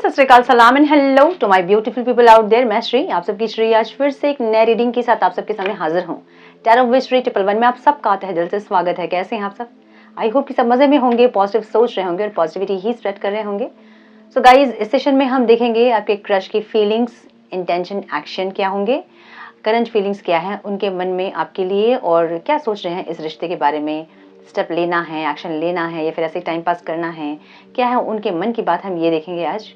सत श्री अकाल, सलाम and hello to my beautiful people out there. मैं श्री, आप सबकी श्री आज फिर से एक नए रीडिंग के साथ आप सबके सामने हाजिर हूँ। टैरो विद श्री 111 में आप सबका तहे दिल से स्वागत है। कैसे हैं आप सब? आई होप कि सब मजे में होंगे, पॉजिटिव सोच रहे होंगे और पॉजिटिविटी ही स्प्रेड कर रहे होंगे। सो गाइज, इस सेशन में हम देखेंगे आपके क्रश की फीलिंग्स, इंटेंशन, एक्शन क्या होंगे, करंट फीलिंग्स क्या है उनके मन में आपके लिए, और क्या सोच रहे हैं इस रिश्ते के बारे में। स्टेप लेना है, एक्शन लेना है या फिर ऐसे टाइम पास करना है, क्या है उनके मन की बात, हम ये देखेंगे आज।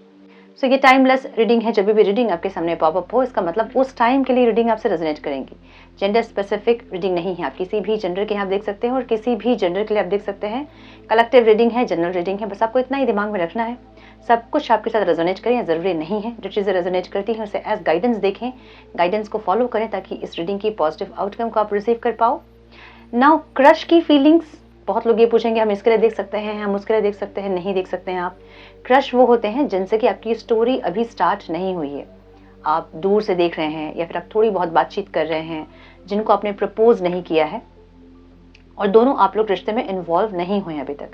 सो ये टाइमलेस रीडिंग है। जब भी रीडिंग आपके सामने पॉपअप हो, इसका मतलब उस टाइम के लिए रीडिंग आपसे रेजोनेट करेंगी। जेंडर स्पेसिफिक रीडिंग नहीं है, आप किसी भी जेंडर के यहाँ देख सकते हैं और किसी भी जेंडर के लिए आप देख सकते हैं। कलेक्टिव रीडिंग है, जनरल रीडिंग है, बस आपको इतना ही दिमाग में रखना है। सब कुछ आपके साथ रेजोनेट करें जरूरी नहीं है। जो चीज़ें रेजोनेट करती हैं उसे एज गाइडेंस देखें, गाइडेंस को फॉलो करें ताकि इस रीडिंग की पॉजिटिव आउटकम को आप रिसीव कर पाओ। नाउ क्रश की फीलिंग्स, बहुत लोग ये पूछेंगे हम इसके लिए देख सकते हैं, हम उसके लिए देख सकते हैं। नहीं देख सकते हैं आप। क्रश वो होते हैं जिनसे कि आपकी स्टोरी अभी स्टार्ट नहीं हुई है, आप दूर से देख रहे हैं या फिर आप थोड़ी बहुत बातचीत कर रहे हैं, जिनको आपने प्रपोज नहीं किया है और दोनों आप लोग रिश्ते में इन्वॉल्व नहीं हुए हैं अभी तक,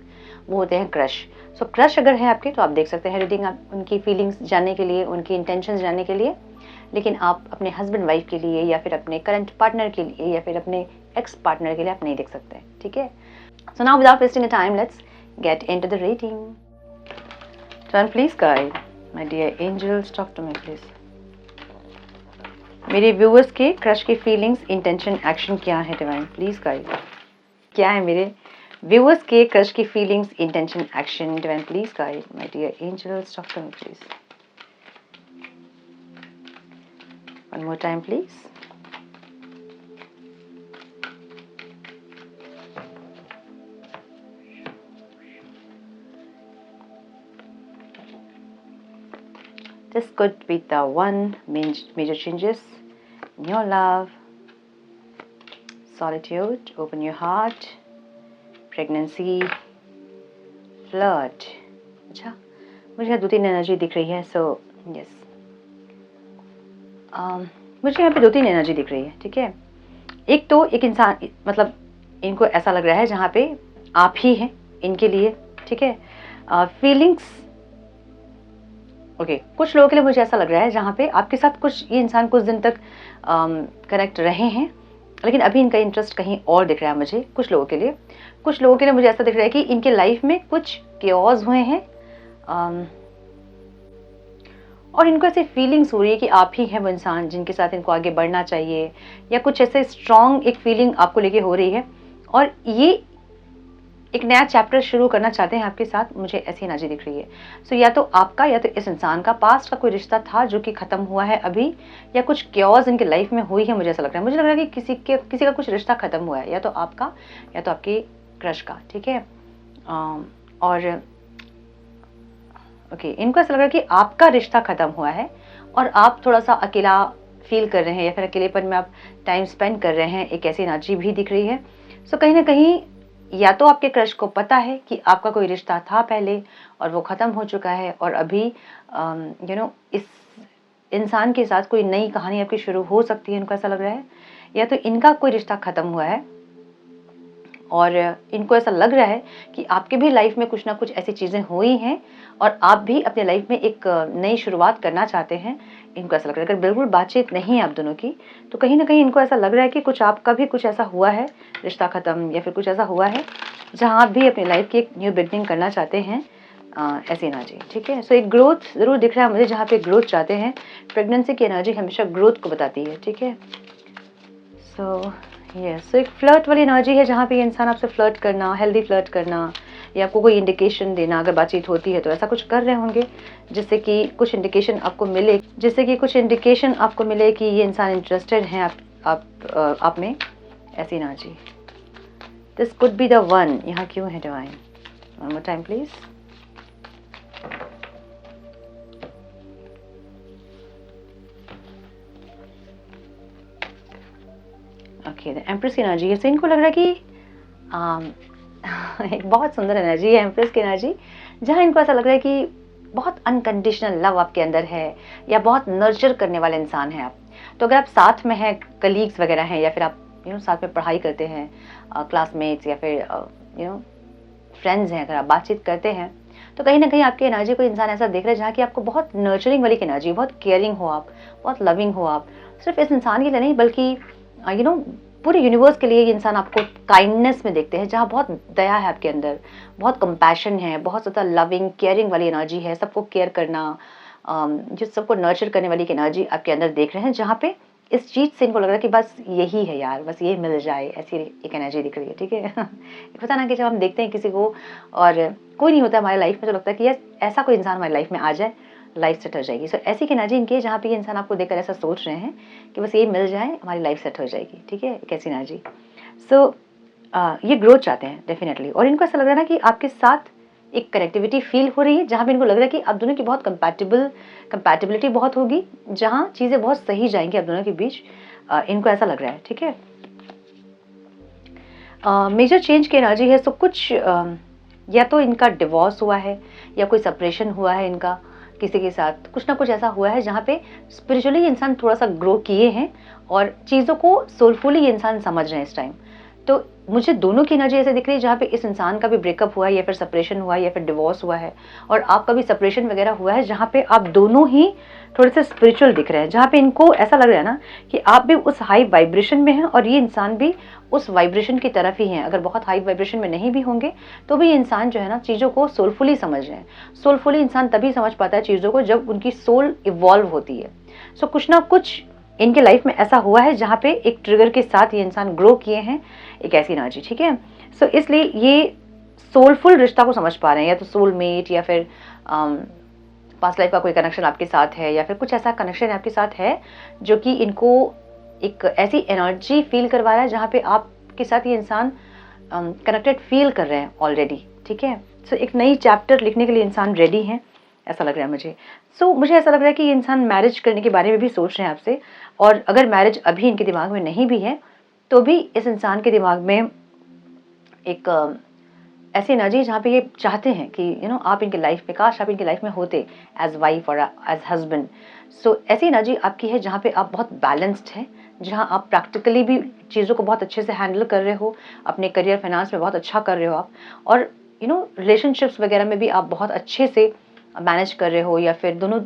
वो होते हैं क्रश। सो क्रश अगर है आपके तो आप देख सकते हैं रीडिंग, आप उनकी फीलिंग्स जानने के लिए, उनकी इंटेंशंस जानने के लिए। लेकिन आप अपने हस्बैंड वाइफ के लिए या फिर अपने करंट पार्टनर के लिए या फिर अपने एक्स पार्टनर के लिए आप नहीं देख सकते, ठीक है। So now without wasting a time, let's get into the reading. Divine, please guide. My dear angels, talk to me please. मेरे व्यूअर्स के क्रश की फीलिंग्स, इंटेंशन, एक्शन क्या है डिवाइन, प्लीज गाइड। क्या है मेरे व्यूअर्स के क्रश की feelings, intention, action, divine please guide. My dear angels, talk to me please. One more time please. This could be the one major changes in your love, solitude, open your heart, pregnancy, flirt. अच्छा, मुझे यहाँ 2-3 energy दिख रही है। So yes, मुझे यहाँ पे 2-3 energy दिख रही है, ठीक है। एक तो एक इंसान, मतलब इनको ऐसा लग रहा है जहाँ पे आप ही हैं इनके लिए, ठीक है। फीलिंग्स ओके, कुछ लोगों के लिए मुझे ऐसा लग रहा है जहाँ पे आपके साथ कुछ ये इंसान कुछ दिन तक कनेक्ट रहे हैं, लेकिन अभी इनका इंटरेस्ट कहीं और दिख रहा है मुझे। कुछ लोगों के लिए मुझे ऐसा दिख रहा है कि इनके लाइफ में कुछ केओस हुए हैं और इनको ऐसी फीलिंग्स हो रही है कि आप ही हैं वो इंसान जिनके साथ इनको आगे बढ़ना चाहिए, या कुछ ऐसे स्ट्रॉन्ग एक फीलिंग आपको लेके हो रही है और ये एक नया चैप्टर शुरू करना चाहते हैं आपके साथ। मुझे ऐसी एनर्जी दिख रही है। सो या तो आपका या तो इस इंसान का पास्ट का कोई रिश्ता था जो कि खत्म हुआ है अभी, या कुछ क्योज इनके लाइफ में हुई है। मुझे ऐसा लग रहा है, मुझे लग रहा है कि किसी का कुछ रिश्ता खत्म हुआ है, या तो आपका या तो आपके क्रश का, ठीक है। और ओके, इनको ऐसा लग रहा है कि आपका रिश्ता खत्म हुआ है और आप थोड़ा सा अकेला फील कर रहे हैं या फिर अकेलेपन में आप टाइम स्पेंड कर रहे हैं। एक ऐसी एनर्जी भी दिख रही है। सो कहीं ना कहीं या तो आपके क्रश को पता है कि आपका कोई रिश्ता था पहले और वो ख़त्म हो चुका है और अभी इस इंसान के साथ कोई नई कहानी आपकी शुरू हो सकती है, इनको ऐसा लग रहा है। या तो इनका कोई रिश्ता ख़त्म हुआ है और इनको ऐसा लग रहा है कि आपके भी लाइफ में कुछ ना कुछ ऐसी चीज़ें हुई हैं और आप भी अपने लाइफ में एक नई शुरुआत करना चाहते हैं। इनको ऐसा लग रहा है, अगर बिल्कुल बातचीत नहीं है आप दोनों की, तो कहीं ना कहीं इनको ऐसा लग रहा है कि कुछ आपका भी कुछ ऐसा हुआ है, रिश्ता ख़त्म या फिर कुछ ऐसा हुआ है जहाँ आप भी अपनी लाइफ की एक न्यू बिगनिंग करना चाहते हैं। ऐसी एनर्जी, ठीक है। सो एक ग्रोथ ज़रूर दिख रहा है मुझे, जहाँ पे ग्रोथ चाहते हैं। प्रेगनेंसी की एनर्जी हमेशा ग्रोथ को बताती है, ठीक है। सो सो एक फ्लर्ट वाली एनर्जी है जहाँ पे इंसान आपसे फ्लर्ट करना, हेल्दी फ्लर्ट करना, या आपको कोई इंडिकेशन देना, अगर बातचीत होती है तो ऐसा कुछ कर रहे होंगे जिससे कि कुछ इंडिकेशन आपको मिले कि ये इंसान इंटरेस्टेड है आप में। ऐसी energy, this could be the one. यहाँ क्यों है divine? One more time please. Okay, the empress की एनर्जी है। सो इनको लग रहा है कि एक बहुत सुंदर एनर्जी है एम्प्रेस की एनर्जी, जहाँ इनको ऐसा लग रहा है कि बहुत अनकंडीशनल लव आपके अंदर है या बहुत नर्चर करने वाले इंसान हैं आप। तो अगर आप साथ में हैं, कलीग्स वगैरह हैं, या फिर आप साथ में पढ़ाई करते हैं, क्लासमेट्स, या फिर फ्रेंड्स हैं, अगर आप बातचीत करते हैं, तो कहीं ना कहीं आपकी एनर्जी को इंसान ऐसा देख रहा है जहाँ की आपको बहुत नर्चरिंग वाली एनर्जी, बहुत केयरिंग हो आप, बहुत लविंग हो आप, सिर्फ इस इंसान के लिए नहीं बल्कि पूरे यूनिवर्स के लिए ये इंसान आपको काइंडनेस में देखते हैं, जहाँ बहुत दया है आपके अंदर, बहुत कंपैशन है, बहुत ज़्यादा लविंग केयरिंग वाली एनर्जी है, सबको केयर करना, जो सबको नर्चर करने वाली एनर्जी आपके अंदर देख रहे हैं, जहाँ पे इस चीज़ से इनको लग रहा है कि बस यही है यार, बस ये मिल जाए, ऐसी एक एनर्जी दिख रही है। ठीक है पता ना कि जब हम देखते हैं किसी को और कोई नहीं होता हमारी लाइफ में, तो लगता है कि यार ऐसा कोई इंसान हमारी लाइफ में आ जाए, लाइफ सेट हो जाएगी। सो ऐसी एनर्जी इनकी है जहाँ पे ये इंसान आपको देखकर ऐसा सोच रहे हैं कि बस ये मिल जाए, हमारी लाइफ सेट हो जाएगी। ठीक है, एक ऐसी एनर्जी। सो ये ग्रोथ चाहते हैं डेफिनेटली, और इनको ऐसा लग रहा है ना कि आपके साथ एक कनेक्टिविटी फील हो रही है, जहाँ पे इनको लग रहा है कि आप दोनों की बहुत कंपैटिबिलिटी बहुत होगी, जहाँ चीज़ें बहुत सही जाएंगी आप दोनों के बीच। इनको ऐसा लग रहा है। ठीक है, मेजर चेंज की एनर्जी है। सो कुछ या तो इनका डिवोर्स हुआ है या कोई सेपरेशन हुआ है इनका किसी के साथ, कुछ ना कुछ ऐसा हुआ है जहाँ पे स्पिरिचुअली इंसान थोड़ा सा ग्रो किए हैं और चीज़ों को सोलफुली इंसान समझ रहे हैं इस टाइम। तो मुझे दोनों की एनर्जी ऐसे दिख रही है जहाँ पे इस इंसान का भी ब्रेकअप हुआ है या फिर सेपरेशन हुआ है या फिर डिवोर्स हुआ है, और आपका भी सेपरेशन वगैरह हुआ है, जहाँ पे आप दोनों ही थोड़े से स्पिरिचुअल दिख रहे हैं, जहाँ पे इनको ऐसा लग रहा है ना कि आप भी उस हाई वाइब्रेशन में हैं और ये इंसान भी उस वाइब्रेशन की तरफ ही हैं। अगर बहुत हाई वाइब्रेशन में नहीं भी होंगे तो भी इंसान जो है ना चीज़ों को सोलफुली समझ रहे हैं। सोलफुली इंसान तभी समझ पाता है चीज़ों को जब उनकी सोल इवॉल्व होती है। सो कुछ ना कुछ इनके लाइफ में ऐसा हुआ है जहाँ पे एक ट्रिगर के साथ ये इंसान ग्रो किए हैं, एक ऐसी एनर्जी। ठीक है, सो इसलिए ये सोलफुल रिश्ता को समझ पा रहे हैं, या तो सोलमेट या फिर पास्ट लाइफ का कोई कनेक्शन आपके साथ है, या फिर कुछ ऐसा कनेक्शन आपके साथ है जो कि इनको एक ऐसी एनर्जी फील करवा रहा है जहाँ पे आपके साथ ये इंसान कनेक्टेड फील कर रहे हैं ऑलरेडी। ठीक है, सो एक नई चैप्टर लिखने के लिए इंसान रेडी है, ऐसा लग रहा है मुझे। सो मुझे ऐसा लग रहा है कि ये इंसान मैरिज करने के बारे में भी सोच रहे हैं आपसे, और अगर मैरिज अभी इनके दिमाग में नहीं भी है तो भी इस इंसान के दिमाग में एक ऐसी एनर्जी जहाँ पे ये चाहते हैं कि आप इनके लाइफ में, काश आप इनकी लाइफ में होते एज वाइफ और एज हस्बैंड। सो ऐसी एनर्जी आपकी है जहाँ पे आप बहुत बैलेंस्ड हैं, जहाँ आप प्रैक्टिकली भी चीज़ों को बहुत अच्छे से हैंडल कर रहे हो, अपने करियर फाइनेंस में बहुत अच्छा कर रहे हो आप, और रिलेशनशिप्स वगैरह में भी आप बहुत अच्छे से मैनेज कर रहे हो, या फिर दोनों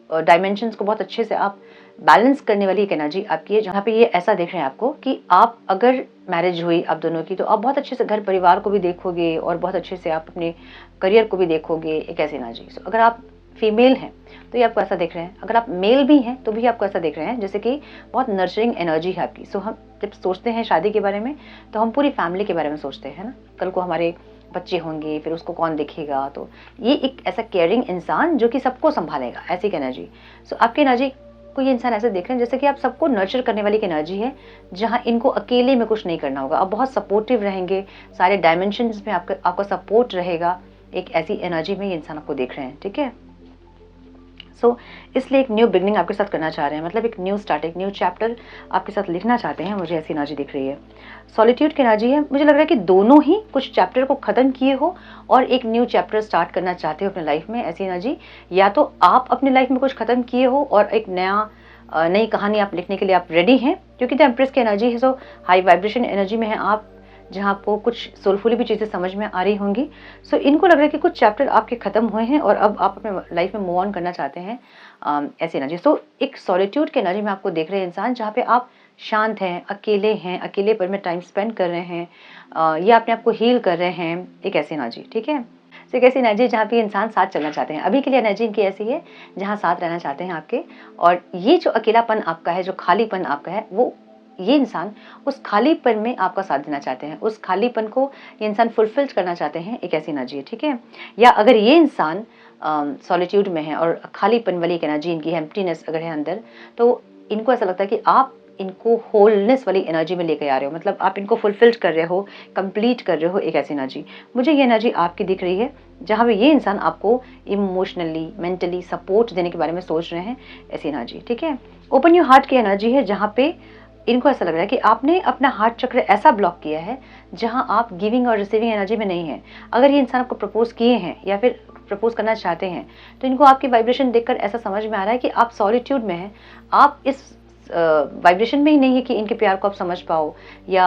डायमेंशंस को बहुत अच्छे से आप बैलेंस करने वाली एक एनर्जी आपकी है, जहाँ पे ये ऐसा देख रहे हैं आपको कि आप अगर मैरिज हुई आप दोनों की तो आप बहुत अच्छे से घर परिवार को भी देखोगे और बहुत अच्छे से आप अपने करियर को भी देखोगे, एक ऐसी एनर्जी। सो अगर आप फीमेल हैं तो ये आपको ऐसा देख रहे हैं, अगर आप मेल भी हैं तो भी आपको ऐसा देख रहे हैं जैसे कि बहुत नर्चरिंग एनर्जी है आपकी। सो हम जब सोचते हैं शादी के बारे में तो हम पूरी फैमिली के बारे में सोचते हैं ना, कल को हमारे बच्चे होंगे, फिर उसको कौन देखेगा, तो ये एक ऐसा केयरिंग इंसान जो कि सबको संभालेगा, ऐसी एनर्जी। सो आपकी एनर्जी को ये इंसान ऐसे देख रहे हैं जैसे कि आप सबको नर्चर करने वाली की एनर्जी है, जहाँ इनको अकेले में कुछ नहीं करना होगा, आप बहुत सपोर्टिव रहेंगे, सारे डायमेंशंस में आपका सपोर्ट रहेगा, एक ऐसी एनर्जी में ये इंसान आपको देख रहे हैं। ठीक है, सो इसलिए एक न्यू बिगनिंग आपके साथ करना चाह रहे हैं, मतलब एक न्यू स्टार्ट, एक न्यू चैप्टर आपके साथ लिखना चाहते हैं, मुझे ऐसी एनर्जी दिख रही है। सॉलिट्यूड की एनर्जी है, मुझे लग रहा है कि दोनों ही कुछ चैप्टर को ख़त्म किए हो और एक न्यू चैप्टर स्टार्ट करना चाहते हो अपने लाइफ में, ऐसी एनर्जी। या तो आप अपनी लाइफ में कुछ ख़त्म किए हो और एक नई कहानी आप लिखने के लिए आप रेडी हैं, क्योंकि द एम्प्रेस की एनर्जी है, सो हाई वाइब्रेशन एनर्जी में है आप, जहाँ आपको कुछ सोलफुली भी चीज़ें समझ में आ रही होंगी। सो इनको लग रहा है कि कुछ चैप्टर आपके ख़त्म हुए हैं और अब आप अपने लाइफ में मूव ऑन करना चाहते हैं, ऐसी एनर्जी। सो एक सॉलिट्यूड की एनर्जी में आपको देख रहे हैं इंसान, जहाँ पे आप शांत हैं, अकेलेपन में टाइम स्पेंड कर रहे हैं, या अपने आप को हील कर रहे हैं, एक ऐसी एनर्जी। ठीक है, सो एक ऐसी एनर्जी जहाँ पे इंसान साथ चलना चाहते हैं। अभी के लिए एनर्जी इनकी ऐसी है जहाँ साथ रहना चाहते हैं आपके, और ये जो अकेलापन आपका है, जो खालीपन आपका है, वो ये इंसान उस खालीपन में आपका साथ देना चाहते हैं, उस खालीपन को ये इंसान फुलफिल करना चाहते हैं, एक ऐसी एनर्जी है। ठीक है, या अगर ये इंसान सॉलिट्यूड में है और खालीपन वाली एक एनर्जी इनकी है, एम्प्टीनेस अगर है अंदर, तो इनको ऐसा लगता है कि आप इनको होलनेस वाली एनर्जी में लेकर आ रहे हो, मतलब आप इनको फुलफिल कर रहे हो, कंप्लीट कर रहे हो, एक ऐसी एनर्जी। मुझे ये एनर्जी आपकी दिख रही है जहाँ पे ये इंसान आपको इमोशनली, मेंटली सपोर्ट देने के बारे में सोच रहे हैं, ऐसी एनर्जी। ठीक है, ओपन योर हार्ट की एनर्जी है, जहाँ पे इनको ऐसा लग रहा है कि आपने अपना हार्ट चक्र ऐसा ब्लॉक किया है जहां आप गिविंग और रिसीविंग एनर्जी में नहीं है। अगर ये इंसान आपको प्रपोज किए हैं या फिर प्रपोज करना चाहते हैं तो इनको आपकी वाइब्रेशन देखकर ऐसा समझ में आ रहा है कि आप सॉलिट्यूड में हैं, आप इस वाइब्रेशन में ही नहीं है कि इनके प्यार को आप समझ पाओ या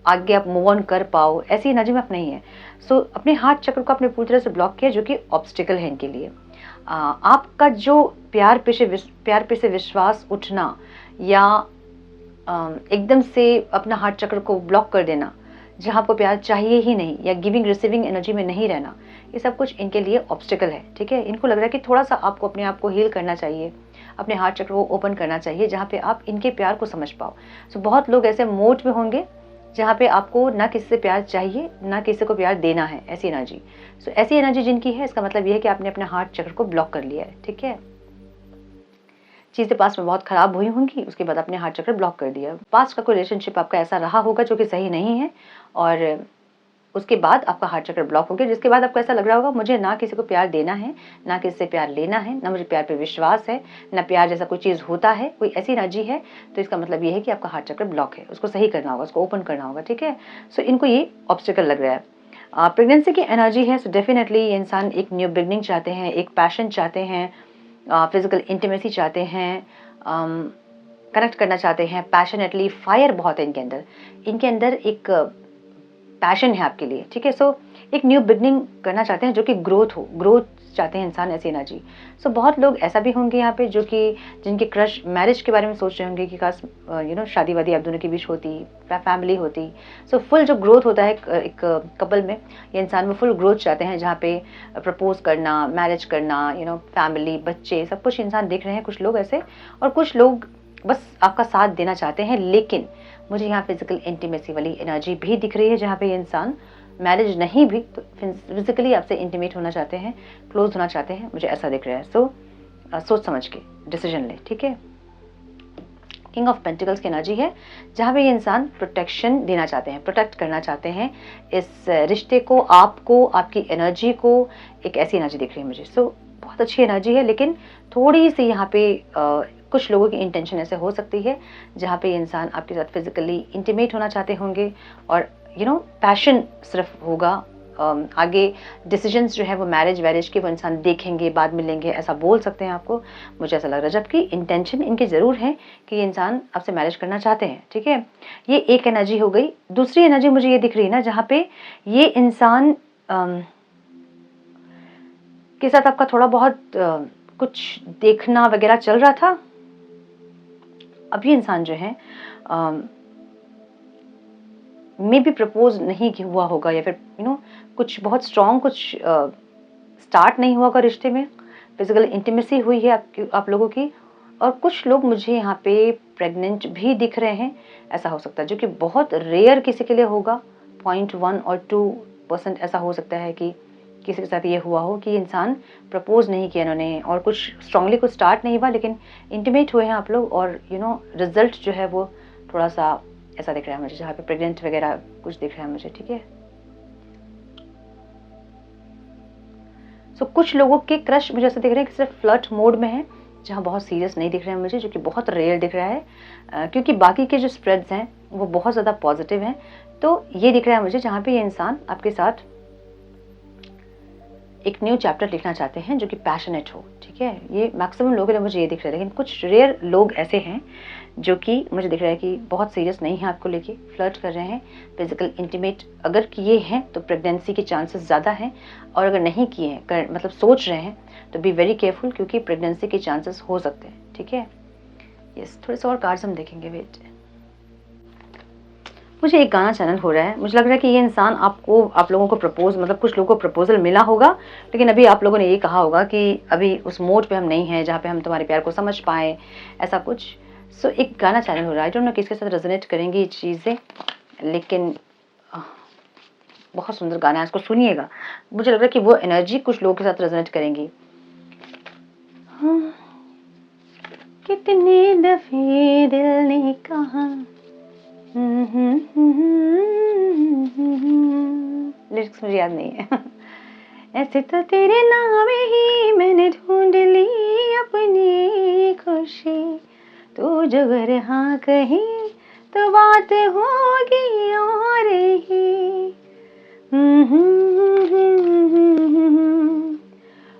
आगे आप मूव ऑन कर पाओ, ऐसी एनर्जी में आप नहीं है। सो अपने हार्ट चक्र को आपने पूरी तरह से ब्लॉक किया, जो कि ऑब्स्टिकल है इनके लिए। आपका जो प्यार पे से विश्वास उठना या एकदम से अपना हार्ट चक्र को ब्लॉक कर देना, जहाँ आपको प्यार चाहिए ही नहीं, या गिविंग रिसीविंग एनर्जी में नहीं रहना, ये सब कुछ इनके लिए ऑब्स्टिकल है। ठीक है, इनको लग रहा है कि थोड़ा सा आपको अपने आप को हील करना चाहिए, अपने हार्ट चक्र को ओपन करना चाहिए, जहाँ पे आप इनके प्यार को समझ पाओ। सो बहुत लोग ऐसे मोड में होंगे जहाँ पे आपको ना किसी से प्यार चाहिए, ना किसी को प्यार देना है, ऐसी एनर्जी। सो ऐसी एनर्जी जिनकी है, इसका मतलब ये है कि आपने अपने हार्ट चक्र को ब्लॉक कर लिया है। ठीक है, चीज़ें पास्ट में बहुत खराब हुई होंगी, उसके बाद आपने हार्ट चक्र ब्लॉक कर दिया। पास्ट का कोई रिलेशनशिप आपका ऐसा रहा होगा जो कि सही नहीं है, और उसके बाद आपका हार्ट चक्र ब्लॉक हो गया, जिसके बाद आपको ऐसा लग रहा होगा मुझे ना किसी को प्यार देना है, ना किसी से प्यार लेना है, ना मुझे प्यार पे विश्वास है, ना प्यार जैसा कोई चीज़ होता है, कोई ऐसी एनर्जी है। तो इसका मतलब ये है कि आपका हार्ट चक्र ब्लॉक है, उसको सही करना होगा, उसको ओपन करना होगा। ठीक है, सो इनको ये ऑब्स्टिकल लग रहा है। प्रेगनेंसी की एनर्जी है, सो डेफिनेटली ये इंसान एक न्यू बिगनिंग चाहते हैं, एक पैशन चाहते हैं, फिजिकल इंटीमेसी चाहते हैं, कनेक्ट करना चाहते हैं पैशनेटली। फायर बहुत है इनके अंदर एक पैशन है आपके लिए। ठीक है, सो एक न्यू बिगनिंग करना चाहते हैं, जो कि ग्रोथ चाहते हैं इंसान, ऐसी एनर्जी। सो बहुत लोग ऐसा भी होंगे यहाँ पे जो कि जिनके क्रश मैरिज के बारे में सोच रहे होंगे कि काश शादी वादी आप दोनों के बीच होती, फैमिली होती। सो फुल जो ग्रोथ होता है एक कपल में, ये इंसान में फुल ग्रोथ चाहते हैं, जहाँ पे प्रपोज करना, मैरिज करना, फैमिली, बच्चे, सब कुछ इंसान देख रहे हैं, कुछ लोग ऐसे। और कुछ लोग बस आपका साथ देना चाहते हैं, लेकिन मुझे यहाँ फिजिकल इंटीमेसी वाली एनर्जी भी दिख रही है, जहाँ पे ये इंसान मैरिज नहीं भी तो फिजिकली आपसे इंटीमेट होना चाहते हैं, क्लोज होना चाहते हैं, मुझे ऐसा दिख रहा है। सो सोच समझ के डिसीजन ले। ठीक है, किंग ऑफ पेंटिकल्स की एनर्जी है, जहाँ पे ये इंसान प्रोटेक्शन देना चाहते हैं, प्रोटेक्ट करना चाहते हैं इस रिश्ते को, आपको, आपकी एनर्जी को। एक ऐसी एनर्जी दिख रही है मुझे। सो बहुत अच्छी एनर्जी है, लेकिन थोड़ी सी यहाँ पे कुछ लोगों की इंटेंशन ऐसे हो सकती है जहाँ पे ये इंसान आपके साथ फिजिकली इंटीमेट होना चाहते होंगे, और पैशन सिर्फ होगा। आगे डिसीजंस जो है वो मैरिज के वो इंसान देखेंगे, बाद में लेंगे, ऐसा बोल सकते हैं आपको, मुझे ऐसा लग रहा है। जबकि इंटेंशन इनकी ज़रूर है कि ये इंसान आपसे मैरिज करना चाहते हैं। ठीक है, ये एक एनर्जी हो गई। दूसरी एनर्जी मुझे ये दिख रही है ना, जहाँ पे ये इंसान के साथ आपका थोड़ा बहुत कुछ देखना वगैरह चल रहा था। अब ये इंसान जो है मे भी प्रपोज नहीं हुआ होगा, या फिर कुछ बहुत स्ट्रॉन्ग कुछ स्टार्ट नहीं हुआ होगा रिश्ते में, फिजिकल इंटीमेसी हुई है आप लोगों की। और कुछ लोग मुझे यहाँ पे प्रेग्नेंट भी दिख रहे हैं, ऐसा हो सकता है, जो कि बहुत रेयर किसी के लिए होगा। 0.1 और 2% ऐसा हो सकता है कि किसी के साथ ये हुआ हो कि इंसान प्रपोज नहीं किया इन्होंने, और कुछ स्ट्रांगली कुछ स्टार्ट नहीं हुआ, लेकिन इंटीमेट हुए हैं आप लोग, और रिजल्ट जो है वो थोड़ा सा ऐसा दिख रहा है मुझे, जहाँ पे प्रेग्नेंट वगैरह कुछ दिख रहा है मुझे। ठीक है, सो कुछ लोगों के क्रश मुझे ऐसा दिख रहा है कि सिर्फ फ्लर्ट मोड में है, जहाँ बहुत सीरियस नहीं दिख रहे हैं मुझे, जो कि बहुत रेयर दिख रहा है, क्योंकि बाकी के जो स्प्रेड्स हैं वो बहुत ज़्यादा पॉजिटिव हैं। तो ये दिख रहा है मुझे जहाँ पे ये इंसान आपके साथ एक न्यू चैप्टर लिखना चाहते हैं, जो कि पैशनेट हो। ठीक है, ये मैक्सिमम लोगों के लिए मुझे ये दिख रहा है, लेकिन कुछ रेयर लोग ऐसे हैं जो कि मुझे दिख रहा है कि बहुत सीरियस नहीं है आपको लेके, फ्लर्ट कर रहे हैं, फिजिकल इंटीमेट अगर किए हैं तो प्रेगनेंसी के चांसेस ज़्यादा हैं, और अगर नहीं किए हैं, मतलब सोच रहे हैं, तो बी वेरी केयरफुल, क्योंकि प्रेगनेंसी के चांसेस हो सकते हैं। ठीक है, यस, थोड़े से और कार्ड्स हम देखेंगे। वेट, मुझे एक गाना चैनल हो रहा है, मुझे लग रहा है कि ये इंसान आप लोगों को प्रपोज, मतलब कुछ लोगों को प्रपोजल मिला होगा, लेकिन अभी आप लोगों ने ये कहा होगा कि अभी उस मोड पे हम नहीं हैं जहाँ पे हम तुम्हारे प्यार को समझ पाएँ, ऐसा कुछ। सो एक गाना चैनल हो रहा है, आई डोंट नो किसके साथ रेजोनेट करेंगी ये चीज़ें, लेकिन बहुत सुंदर गाना है, इसको सुनिएगा। मुझे लग रहा है कि वो एनर्जी कुछ लोगों के साथ रेजोनेट करेंगी। कितने दफे दिल ने कहा, लिरिक्स मुझे याद नहीं है। ऐसे तो तेरे नाम ही मैंने ढूंढ ली अपनी खुशी, तू जो अगर हाँ कही तो बात होगी और ही।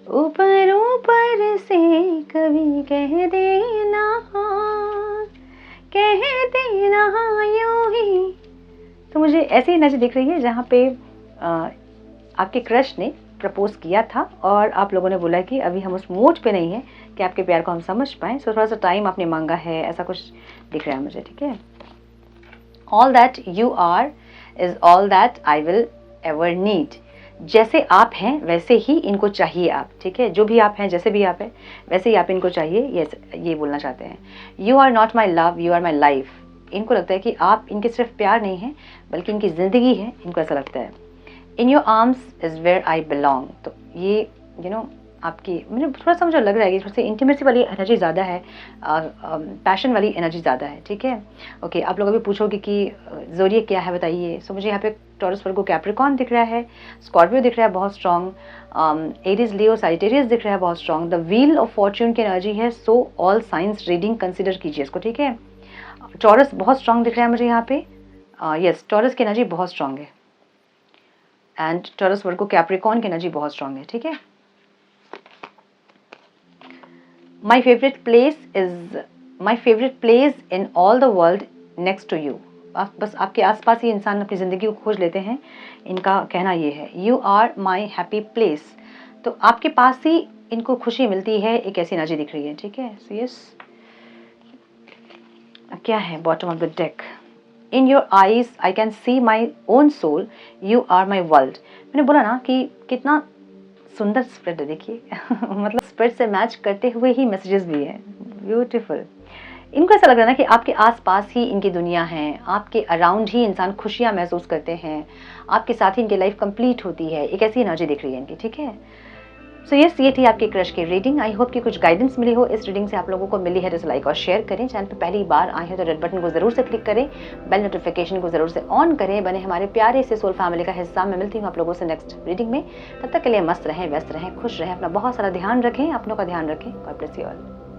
ऊपर ऊपर से कभी कह देना, कह देना यूं ही। तो मुझे ऐसी एनर्जी दिख रही है जहाँ पे आपके क्रश ने प्रपोज किया था और आप लोगों ने बोला कि अभी हम उस मोड पे नहीं हैं कि आपके प्यार को हम समझ पाएँ, सो थोड़ा सा टाइम आपने मांगा है, ऐसा कुछ दिख रहा है मुझे, ठीक है। All that you are is all that I will ever need. जैसे आप हैं वैसे ही इनको चाहिए आप, ठीक है। जो भी आप हैं, जैसे भी आप हैं वैसे ही आप इनको चाहिए, ये बोलना चाहते हैं। You are not my love, you are my life. इनको लगता है कि आप इनके सिर्फ प्यार नहीं हैं बल्कि इनकी ज़िंदगी है, इनको ऐसा लगता है। In your arms is where I belong. तो ये आपकी थोड़ा सा मुझे लग रहा है कि थोड़ी सी इंटीमेसी वाली एनर्जी ज़्यादा है, पैशन वाली एनर्जी ज़्यादा है, ठीक है। ओके, आप लोग अभी पूछोगे कि ज़ोडिएक क्या है बताइए। सो मुझे यहाँ पे टॉरस, वर्गो, कैप्रिकॉर्न दिख रहा है, स्कॉर्पियो दिख रहा है बहुत स्ट्रॉन्ग, एरीज, लियो, सजिटेरियस दिख रहा है बहुत strong. The wheel of Fortune की एनर्जी है, so all science reading consider कीजिए इसको, ठीक है। टॉरस बहुत स्ट्रॉन्ग दिख रहा है मुझे यहाँ पे, यस, टॉरस की एनर्जी बहुत स्ट्रॉन्ग है एंड टॉरस, वर्गो, कैप्रिकॉर्न की एनर्जी बहुत स्ट्रॉन्ग है, ठीक है। My favorite place in all the world next to you। आप बस आपके आसपास ही इंसान अपनी ज़िंदगी को खोज लेते हैं, इनका कहना ये है। You are my happy place। तो आपके पास ही इनको खुशी मिलती है, एक ऐसी एनर्जी दिख रही है, ठीक है। So yes, क्या है bottom of the deck. In your eyes I can see my own soul, you are my world। मैंने बोला ना कि कितना सुंदर स्प्रेड है, देखिए मतलब स्प्रेड से मैच करते हुए ही मैसेजेस भी हैं, ब्यूटीफुल। इनको ऐसा लग रहा है ना कि आपके आसपास ही इनकी दुनिया है, आपके अराउंड ही इंसान खुशियाँ महसूस करते हैं, आपके साथ ही इनकी लाइफ कंप्लीट होती है, एक ऐसी एनर्जी दिख रही है इनकी, ठीक है। सो यस, ये थी आपके क्रश की रीडिंग। आई होप कि कुछ गाइडेंस मिली हो इस रीडिंग से, आप लोगों को मिली है तो लाइक और शेयर करें। चैनल पे पहली बार आए हैं तो रेड बटन को जरूर से क्लिक करें, बेल नोटिफिकेशन को जरूर से ऑन करें, बने हमारे प्यारे से सोल फैमिली का हिस्सा। मैं मिलती हूँ आप लोगों से नेक्स्ट रीडिंग में। तब तक के लिए मस्त रहें, व्यस्त रहें, खुश रहें, अपना बहुत सारा ध्यान रखें, अपनों का ध्यान रखें। God bless you all.